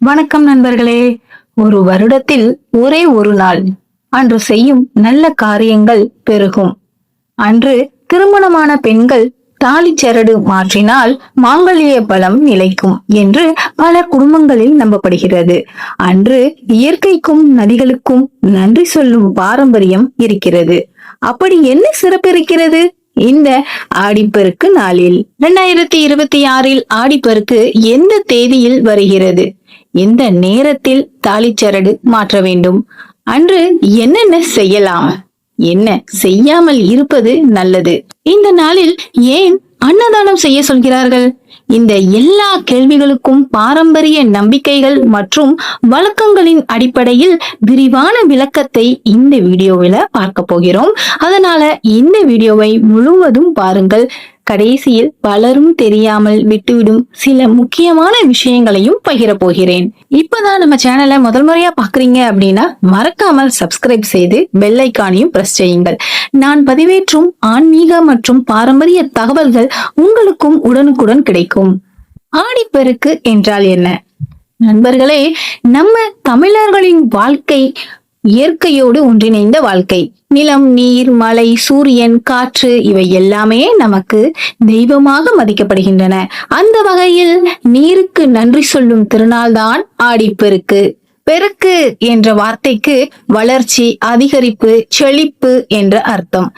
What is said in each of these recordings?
வணக்கம் நண்பர்களே. ஒரு வருடத்தில் ஒரே ஒரு நாள் அன்று செய்யும் நல்ல காரியங்கள் பெருகும். அன்று திருமணமான பெண்கள் தாலிச்சரடு மாற்றினால் மாங்கல்ய பலம் நிலைக்கும் என்று பல குடும்பங்களில் நம்பப்படுகிறது. அன்று இயற்கைக்கும் நதிகளுக்கும் நன்றி சொல்லும் பாரம்பரியம் இருக்கிறது. அப்படி என்ன சிறப்பு இருக்கிறது இந்த ஆடிப்பெருக்கு நாளில்? 2026 ஆடிப்பெருக்கு எந்த தேதியில் வருகிறது? எந்த நேரத்தில் தாலிச்சரடு மாற்ற வேண்டும்? அன்று என்னென்ன செய்யலாம், என்ன செய்யாமல் இருப்பது நல்லது? இந்த நாளில் ஏன் அன்னதானம் செய்ய சொல்கிறார்கள்? இந்த எல்லா கேள்விகளுக்கும் பாரம்பரிய நம்பிக்கைகள் மற்றும் வழக்கங்களின் அடிப்படையில் விரிவான விளக்கத்தை இந்த வீடியோவில் பார்க்க போகிறோம். அதனால இந்த வீடியோவை முழுவதும் பாருங்கள். கடைசியில் பலரும் தெரியாமல் விட்டுவிடும் சில முக்கியமான விஷயங்களையும் பகிர போகிறேன். இப்பதான் நம்ம சேனலை முதல் முறையா பாக்குறீங்க அப்படின்னா மறக்காமல் சப்ஸ்கிரைப் செய்து பெல் ஐகானையும் பிரஸ் செய்யுங்கள். நான் பதிவேற்றும் ஆன்மீக மற்றும் பாரம்பரிய தகவல்கள் உங்களுக்கும் உடனுக்குடன் கிடைக்கும். ஆடிப்பெருக்கு என்றால் என்ன? நண்பர்களே, நம்ம தமிழர்களின் வாழ்க்கை இயற்கையோடு ஒன்றிணைந்த வாழ்க்கை. நிலம், நீர், மலை, சூரியன், காற்று இவை எல்லாமே நமக்கு தெய்வமாக மதிக்கப்படுகின்றன. அந்த வகையில் நீருக்கு நன்றி சொல்லும் திருநாள்தான் ஆடிப்பெருக்கு. பெருக்கு என்ற வார்த்தைக்கு வளர்ச்சி, அதிகரிப்பு, செழிப்பு என்ற அர்த்தம்.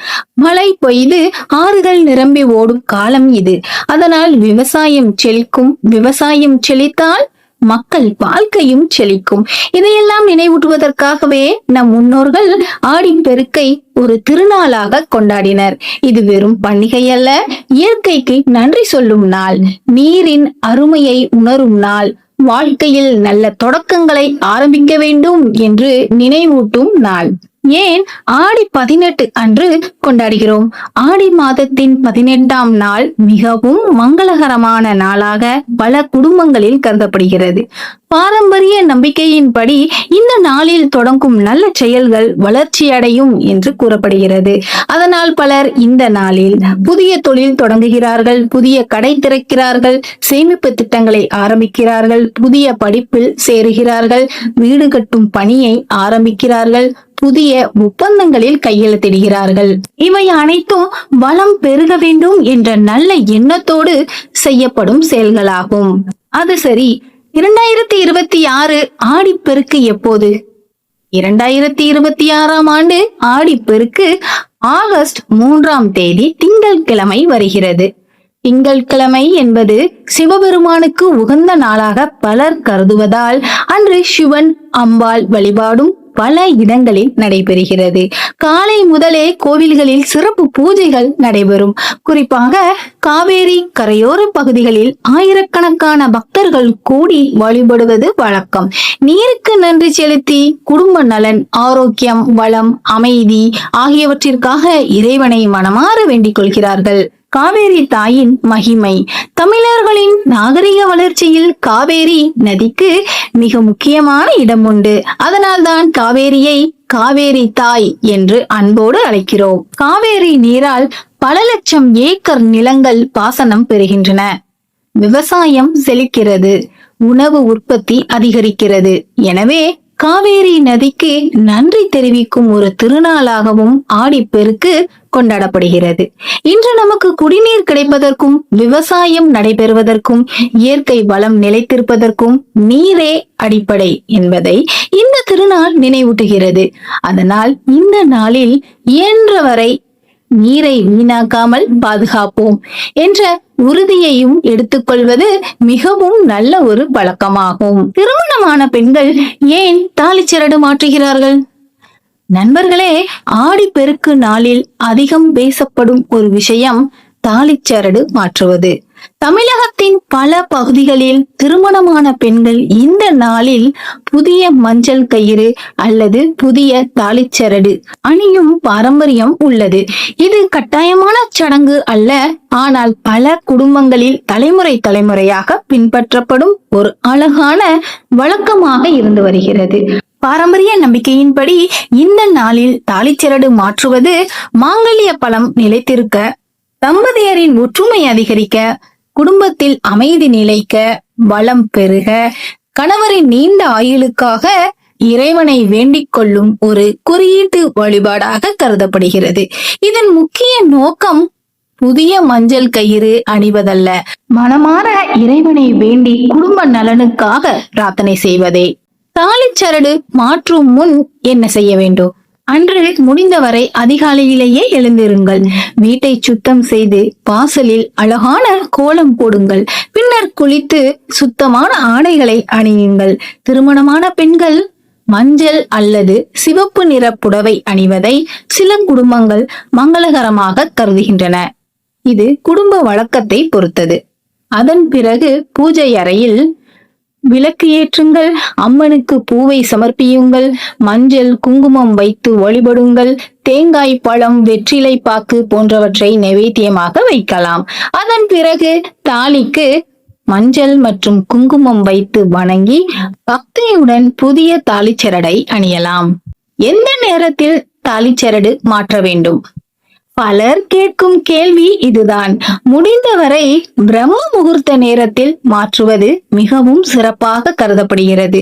மழை பெய்து ஆறுகள் நிரம்பி ஓடும் காலம் இது. அதனால் விவசாயம் செழிக்கும். விவசாயம் செழித்தால் மக்கள் வாழ்க்கையும் செழிக்கும். இதையெல்லாம் நினைவூட்டுவதற்காகவே நம் முன்னோர்கள் ஆடிப்பெருக்கை ஒரு திருநாளாக கொண்டாடினர். இது வெறும் பண்டிகை அல்ல, இயற்கைக்கு நன்றி சொல்லும் நாள், நீரின் அருமையை உணரும் நாள், வாழ்க்கையில் நல்ல தொடக்கங்களை ஆரம்பிக்க வேண்டும் என்று நினைவூட்டும் நாள். ஏன் ஆடி 18 அன்று கொண்டாடுகிறோம்? ஆடி மாதத்தின் 18ஆம் நாள் மிகவும் மங்களகரமான நாளாக பல குடும்பங்களில் கருதப்படுகிறது. பாரம்பரிய நம்பிக்கையின்படி இந்த நாளில் தொடங்கும் நல்ல செயல்கள் வளர்ச்சி அடையும் என்று கூறப்படுகிறது. அதனால் பலர் இந்த நாளில் புதிய தொழில் தொடங்குகிறார்கள், புதிய கடை திறக்கிறார்கள், சேமிப்பு திட்டங்களை ஆரம்பிக்கிறார்கள், புதிய படிப்பில் சேருகிறார்கள், வீடு கட்டும் பணியை ஆரம்பிக்கிறார்கள், புதிய ஒப்பந்தங்களில் கையெழுத்திடுகிறார்கள். இவை அனைத்தும் வளம் பெருக வேண்டும் என்ற நல்ல எண்ணத்தோடு செய்யப்படும் செயல்களாகும். அது சரி, 2026 ஆடிப்பெருக்கு எப்போது? 2026ஆம் ஆண்டு ஆடிப்பெருக்கு ஆகஸ்ட் 3ஆம் தேதி திங்கட்கிழமை வருகிறது. திங்கட்கிழமை என்பது சிவபெருமானுக்கு உகந்த நாளாக பலர் கருதுவதால் அன்று சிவன், அம்பாள் வழிபாடும் பல இடங்களில் நடைபெறுகிறது. காலை முதலே கோவில்களில் சிறப்பு பூஜைகள் நடைபெறும். குறிப்பாக காவேரி கரையோர பகுதிகளில் ஆயிரக்கணக்கான பக்தர்கள் கூடி வழிபடுவது வழக்கம். நீருக்கு நன்றி செலுத்தி குடும்ப நலன், ஆரோக்கியம், வளம், அமைதி ஆகியவற்றிற்காக இறைவனை மனமாற வேண்டிக் கொள்கிறார்கள். காவேரி தாயின் மகிமை. தமிழர்களின் நாகரிக வளர்ச்சியில் காவேரி நதிக்கு மிக முக்கியமான இடம் உண்டு. அதனால்தான் காவேரியை காவேரி தாய் என்று அன்போடு அழைக்கிறோம். காவேரி நீரால் பல லட்சம் ஏக்கர் நிலங்கள் பாசனம் பெறுகின்றன. விவசாயம் செழிக்கிறது, உணவு உற்பத்தி அதிகரிக்கிறது. எனவே காவேரி நதிக்கு நன்றி தெரிவிக்கும் ஒரு திருநாளாகவும் ஆடிப்பெருக்கு கொண்டாடப்படுகிறது. இன்று நமக்கு குடிநீர் கிடைப்பதற்கும், விவசாயம் நடைபெறுவதற்கும், இயற்கை வளம் நிலைத்திருப்பதற்கும் நீரே அடிப்படை என்பதை இந்த திருநாள் நினைவூட்டுகிறது. அதனால் இந்த நாளில் இயன்றவரை நீரை வீணாக்காமல் பாதுகாப்போம் என்ற உறுதியையும் எடுத்துக்கொள்வது மிகவும் நல்ல ஒரு பழக்கமாகும். திருமணமான பெண்கள் ஏன் தாலிச்சரடு மாற்றுகிறார்கள்? நண்பர்களே, ஆடிப்பெருக்கு நாளில் அதிகம் பேசப்படும் ஒரு விஷயம் தாலிச்சரடு மாற்றுவது. தமிழகத்தின் பல பகுதிகளில் திருமணமான பெண்கள் இந்த நாளில் புதிய மஞ்சள் கயிறு அல்லது புதிய தாலிச்சரடு அணியும் பாரம்பரியம் உள்ளது. இது கட்டாயமான சடங்கு அல்ல, ஆனால் பல குடும்பங்களில் தலைமுறையாக பின்பற்றப்படும் ஒரு அழகான வழக்கமாக இருந்து வருகிறது. பாரம்பரிய நம்பிக்கையின்படி இந்த நாளில் தாலிச்சரடு மாற்றுவது மாங்கல்ய பலம் நிலைத்திருக்க, தம்பதியரின் ஒற்றுமை அதிகரிக்க, குடும்பத்தில் அமைதி நிலைக்க, வளம் பெருக, கணவரின் நீண்ட ஆயுளுக்காக இறைவனை வேண்டிக் கொள்ளும் ஒரு குறியீட்டு வழிபாடாக கருதப்படுகிறது. இதன் முக்கிய நோக்கம் புதிய மஞ்சள் கயிறு அணிவதல்ல, மனமாற இறைவனை வேண்டி குடும்ப நலனுக்காக பிரார்த்தனை செய்வதே. தாலிச்சரடு மாற்றும் முன் என்ன செய்ய வேண்டும்? அன்று முடிந்தவரை அதிகாலையிலேயே எழுந்திருங்கள். வீட்டை சுத்தம் செய்து வாசலில் அழகான கோலம் போடுங்கள். பின்னர் குளித்து சுத்தமான ஆடைகளை அணியுங்கள். திருமணமான பெண்கள் மஞ்சள் அல்லது சிவப்பு நிற புடவை அணிவதை சில குடும்பங்கள் மங்களகரமாக கருதுகின்றன. இது குடும்ப வழக்கத்தை பொறுத்தது. அதன் பிறகு பூஜை அறையில் விளக்கு ஏற்றுங்கள். அம்மனுக்கு பூவை சமர்ப்பியுங்கள். மஞ்சள் குங்குமம் வைத்து வழிபடுங்கள். தேங்காய், பழம், வெற்றிலை பாக்கு போன்றவற்றை நைவேத்தியமாக வைக்கலாம். அதன் பிறகு தாலிக்கு மஞ்சள் மற்றும் குங்குமம் வைத்து வணங்கி பக்தியுடன் புதிய தாலிச்சரடை அணியலாம். எந்த நேரத்தில் தாலிச்சரடு மாற்ற வேண்டும்? பலர் கேட்கும் கேள்வி இதுதான். முடிந்தவரை பிரம்ம முகூர்த்த நேரத்தில் மாற்றுவது மிகவும் சிறப்பாக கருதப்படுகிறது.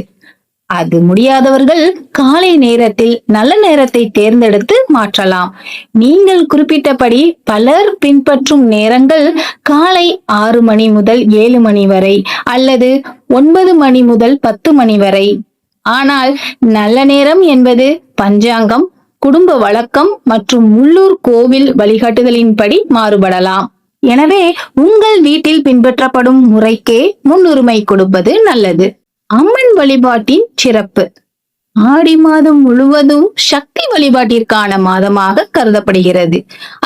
அது முடியாதவர்கள் காலை நேரத்தில் நல்ல நேரத்தை தேர்ந்தெடுத்து மாற்றலாம். நீங்கள் குறிப்பிட்டபடி பலர் பின்பற்றும் நேரங்கள் காலை 6 மணி முதல் 7 மணி வரை அல்லது 9 மணி முதல் 10 மணி வரை. ஆனால் நல்ல நேரம் என்பது பஞ்சாங்கம், குடும்ப வழக்கம் மற்றும் உள்ளூர் கோவில் வழிகாட்டுதலின்படி மாறுபடலாம். எனவே உங்கள் வீட்டில் பின்பற்றப்படும் முறைக்கே முன்னுரிமை கொடுப்பது நல்லது. அம்மன் வழிபாட்டின் சிறப்பு. ஆடி மாதம் முழுவதும் சக்தி வழிபாட்டிற்கான மாதமாக கருதப்படுகிறது.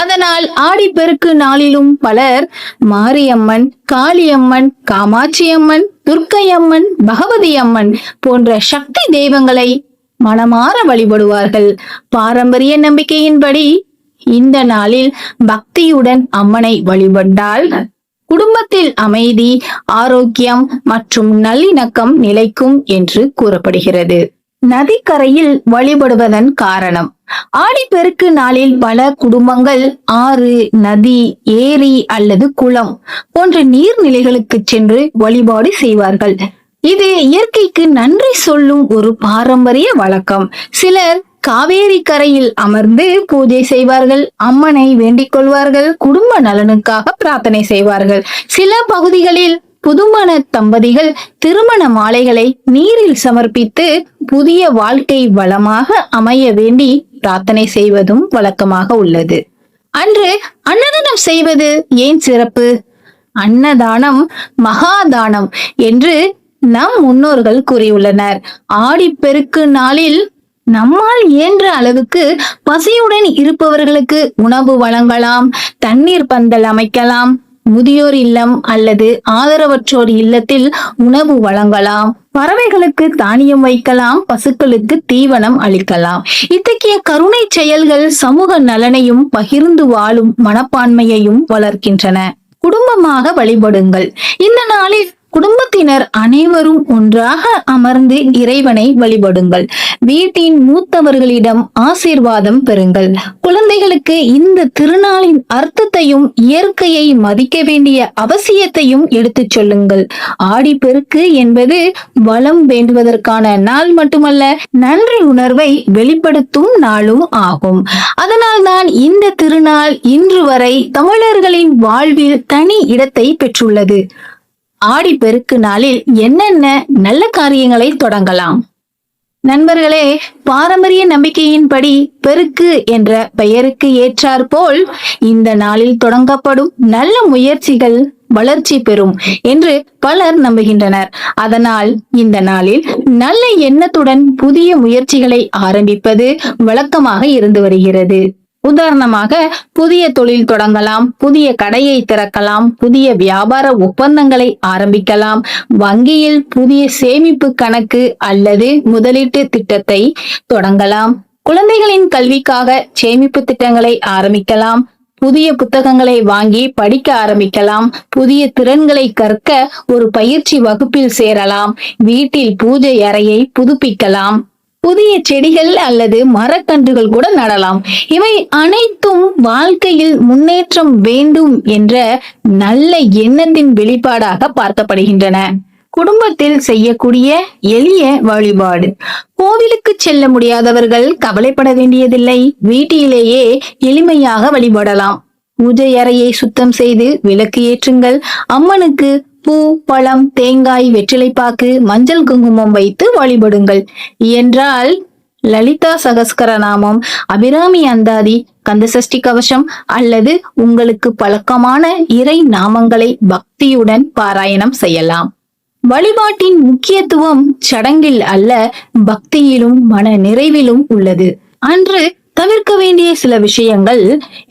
அதனால் ஆடிப்பெருக்கு நாளிலும் பலர் மாரியம்மன், காளியம்மன், காமாட்சி அம்மன், துர்க்கை அம்மன், பகவதி அம்மன் போன்ற சக்தி தெய்வங்களை மனமாற வழிபடுவார்கள். பாரம்பரிய நம்பிக்கையின்படி இந்த நாளில் பக்தியுடன் அம்மனை வழிபட்டால் குடும்பத்தில் அமைதி, ஆரோக்கியம் மற்றும் நல்லிணக்கம் நிலைக்கும் என்று கூறப்படுகிறது. நதிக்கரையில் வழிபடுவதன் காரணம். ஆடிப்பெருக்கு நாளில் பல குடும்பங்கள் ஆறு, நதி, ஏரி அல்லது குளம் போன்ற நீர்நிலைகளுக்கு சென்று வழிபாடு செய்வார்கள். இது இயற்கைக்கு நன்றி சொல்லும் ஒரு பாரம்பரிய வழக்கம். சிலர் காவேரி கரையில் அமர்ந்து பூஜை செய்வார்கள், அம்மனை வேண்டிக் கொள்வார்கள், குடும்ப நலனுக்காக பிரார்த்தனை செய்வார்கள். சில பகுதிகளில் புதுமண தம்பதிகள் திருமண மாலைகளை நீரில் சமர்ப்பித்து புதிய வாழ்க்கை வளமாக அமைய வேண்டி பிரார்த்தனை செய்வதும் வழக்கமாக உள்ளது. அன்று அன்னதானம் செய்வது ஏன் சிறப்பு? அன்னதானம் மகாதானம் என்று நம் முன்னோர்கள் கூறியுள்ளனர். ஆடிப்பெருக்கு நாளில் நம்மால் இயன்ற அளவுக்கு பசியுடன் இருப்பவர்களுக்கு உணவு வழங்கலாம், தண்ணீர் பந்தல் அமைக்கலாம், முதியோர் இல்லம் அல்லது ஆதரவற்றோர் இல்லத்தில் உணவு வழங்கலாம், பறவைகளுக்கு தானியம் வைக்கலாம், பசுக்களுக்கு தீவனம் அளிக்கலாம். இத்தகைய கருணை செயல்கள் சமூக நலனையும் பகிர்ந்து வாழும் மனப்பான்மையையும் வளர்க்கின்றன. குடும்பமாக வழிபடுங்கள். இந்த நாளில் குடும்பத்தினர் அனைவரும் ஒன்றாக அமர்ந்து இறைவனை வழிபடுங்கள். வீட்டின் மூத்தவர்களிடம் ஆசீர்வாதம் பெறுங்கள். குழந்தைகளுக்கு இந்த திருநாளின் அர்த்தத்தையும் இயற்கையை மதிக்க வேண்டிய அவசியத்தையும் எடுத்துச் சொல்லுங்கள். ஆடிப்பெருக்கு என்பது வளம் வேண்டுவதற்கான நாள் மட்டுமல்ல, நன்றி உணர்வை வெளிப்படுத்தும் நாளும் ஆகும். அதனால்தான் இந்த திருநாள் இன்று வரை தமிழர்களின் வாழ்வில் தனி இடத்தை பெற்றுள்ளது. ஆடிப்பெருக்கு நாளில் என்னென்ன நல்ல காரியங்களை தொடங்கலாம்? நண்பர்களே, பாரம்பரிய நம்பிக்கையின்படி பெருக்கு என்ற பெயருக்கு ஏற்றாற்போல் இந்த நாளில் தொடங்கப்படும் நல்ல முயற்சிகள் வளர்ச்சி பெறும் என்று பலர் நம்புகின்றனர். அதனால் இந்த நாளில் நல்ல எண்ணத்துடன் புதிய முயற்சிகளை ஆரம்பிப்பது வழக்கமாக இருந்து வருகிறது. உதாரணமாக, புதிய தொழில் தொடங்கலாம், புதிய கடையை திறக்கலாம், புதிய வியாபார ஒப்பந்தங்களை ஆரம்பிக்கலாம், வங்கியில் புதிய சேமிப்பு கணக்கு அல்லது முதலீட்டு திட்டத்தை தொடங்கலாம், குழந்தைகளின் கல்விக்காக சேமிப்பு திட்டங்களை ஆரம்பிக்கலாம், புதிய புத்தகங்களை வாங்கி படிக்க ஆரம்பிக்கலாம், புதிய திறன்களை கற்க ஒரு பயிற்சி வகுப்பில் சேரலாம், வீட்டில் பூஜை அறையை புதுப்பிக்கலாம், புதிய செடிகள் அல்லது மரக்கன்றுகள் கூட நடலாம். இவை அனைத்தும் வாழ்க்கையில் முன்னேற்றம் வேண்டும் என்ற நல்ல எண்ணத்தின் வெளிப்பாடாக பார்க்கப்படுகின்றன. குடும்பத்தில் செய்யக்கூடிய எளிய வழிபாடு. கோவிலுக்கு செல்ல முடியாதவர்கள் கவலைப்பட வேண்டியதில்லை. வீட்டிலேயே எளிமையாக வழிபடலாம். பூஜை அறையை சுத்தம் செய்து விளக்கு ஏற்றுங்கள். அம்மனுக்கு பூ, பழம், தேங்காய், வெற்றிலைப்பாக்கு, மஞ்சள், குங்குமம் வைத்து வழிபடுங்கள். என்றால் லலிதா சகஸ்கரநாமம், அபிராமி அந்தாதி, கந்தசஷ்டி கவசம் அல்லது உங்களுக்கு பழக்கமான இறை நாமங்களை பக்தியுடன் பாராயணம் செய்யலாம். வழிபாட்டின் முக்கியத்துவம் சடங்கில் அல்ல, பக்தியிலும் மன நிறைவிலும் உள்ளது. அன்று தவிர்க்க வேண்டிய சில விஷயங்கள்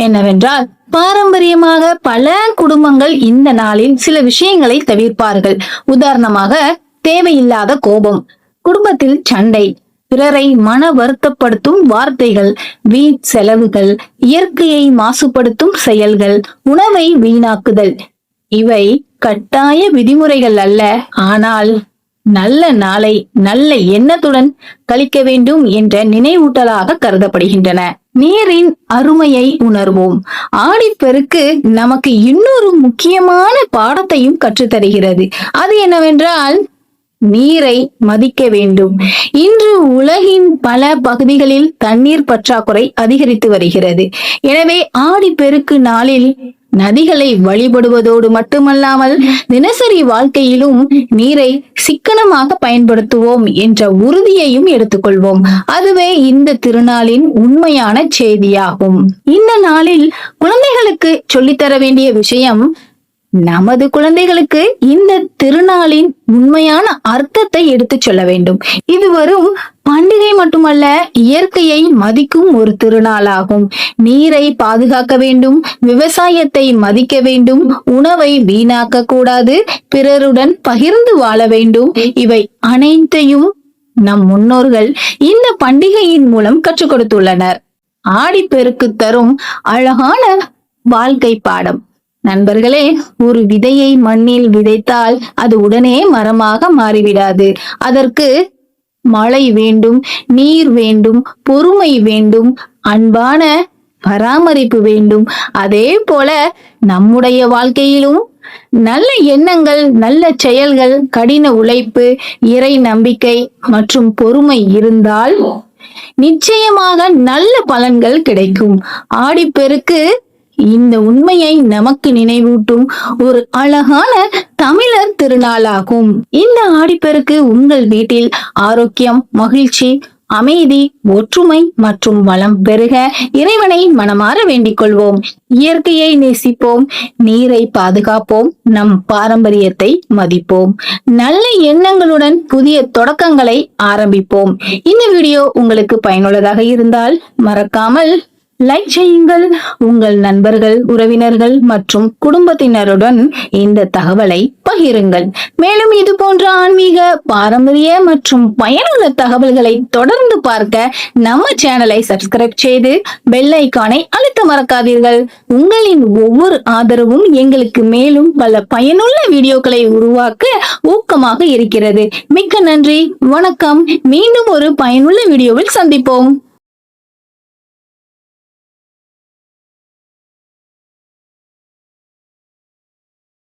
என்னவென்றால், பாரம்பரியமாக பல குடும்பங்கள் இந்த நாளில் சில விஷயங்களை தவிர்ப்பார்கள். உதாரணமாக, தேவையில்லாத கோபம், குடும்பத்தில் சண்டை, பிறரை மன வருத்தப்படுத்தும் வார்த்தைகள், வீண் செலவுகள், இயற்கையை மாசுபடுத்தும் செயல்கள், உணவை வீணாக்குதல். இவை கட்டாய விதிமுறைகள் அல்ல, ஆனால் நல்ல நாளை நல்ல எண்ணத்துடன் கழிக்க வேண்டும் என்ற நினைவூட்டலாக கருதப்படுகின்றன. நீரின் அருமையை உணர்வோம். ஆடிப்பெருக்கு நமக்கு இன்னொரு முக்கியமான பாடத்தையும் கற்றுத்தருகிறது. அது என்னவென்றால், நீரை மதிக்க வேண்டும். இன்று உலகின் பல பகுதிகளில் தண்ணீர் பற்றாக்குறை அதிகரித்து வருகிறது. எனவே ஆடிப்பெருக்கு நாளில் நதிகளை வழிபடுவதோடு மட்டுமல்லாமல் தினசரி வாழ்க்கையிலும் நீரை சிக்கனமாக பயன்படுத்துவோம் என்ற உறுதியையும் எடுத்துக்கொள்வோம். அதுவே இந்த திருநாளின் உண்மையான செய்தியாகும். இந்த நாளில் குழந்தைகளுக்கு சொல்லித்தர வேண்டிய விஷயம், நமது குழந்தைகளுக்கு இந்த திருநாளின் உண்மையான அர்த்தத்தை எடுத்துச் சொல்ல வேண்டும். இது வரும் பண்டிகை மட்டுமல்ல, இயற்கையை மதிக்கும் ஒரு திருநாளாகும். நீரை பாதுகாக்க வேண்டும், விவசாயத்தை மதிக்க வேண்டும், உணவை வீணாக்க கூடாது, பிறருடன் பகிர்ந்து வாழ வேண்டும். இவை அனைத்தையும் நம் முன்னோர்கள் இந்த பண்டிகையின் மூலம் கற்றுக் கொடுத்துள்ளனர். ஆடிப்பெருக்கு தரும் அழகான வாழ்க்கை பாடம். நண்பர்களே, ஒரு விதையை மண்ணில் விதைத்தால் அது உடனே மரமாக மாறிவிடாது. அதற்கு மழை வேண்டும், நீர் வேண்டும், பொறுமை வேண்டும், அன்பான பராமரிப்பு வேண்டும். அதே போல நம்முடைய வாழ்க்கையிலும் நல்ல எண்ணங்கள், நல்ல செயல்கள், கடின உழைப்பு, இறை நம்பிக்கை மற்றும் பொறுமை இருந்தால் நிச்சயமாக நல்ல பலன்கள் கிடைக்கும். ஆடிப்பெருக்கு இந்த உண்மையை நமக்கு நினைவூட்டும் ஒரு அழகான தமிழர் திருநாளாகும். இந்த ஆடிப்பெருக்கு உங்கள் வீட்டில் ஆரோக்கியம், மகிழ்ச்சி, அமைதி, ஒற்றுமை மற்றும் வளம் பெருக இறைவனை மனமாற வேண்டிக் கொள்வோம். இயற்கையை நேசிப்போம், நீரை பாதுகாப்போம், நம் பாரம்பரியத்தை மதிப்போம், நல்ல எண்ணங்களுடன் புதிய தொடக்கங்களை ஆரம்பிப்போம். இந்த வீடியோ உங்களுக்கு பயனுள்ளதாக இருந்தால் மறக்காமல் லைக் செய்யுங்கள். உங்கள் நண்பர்கள், உறவினர்கள் மற்றும் குடும்பத்தினருடன் இந்த தகவலை பகிருங்கள். மேலும் இது போன்ற ஆன்மீக, பாரம்பரிய மற்றும் பயனுள்ள தகவல்களை தொடர்ந்து பார்க்க நம்ம சேனலை சப்ஸ்கிரைப் செய்து பெல் ஐகானை அழுத்த மறக்காதீர்கள். உங்களின் ஒவ்வொரு ஆதரவும் எங்களுக்கு மேலும் பல பயனுள்ள வீடியோக்களை உருவாக்க ஊக்கமாக இருக்கிறது. மிக்க நன்றி. வணக்கம். மீண்டும் ஒரு பயனுள்ள வீடியோவில் சந்திப்போம்.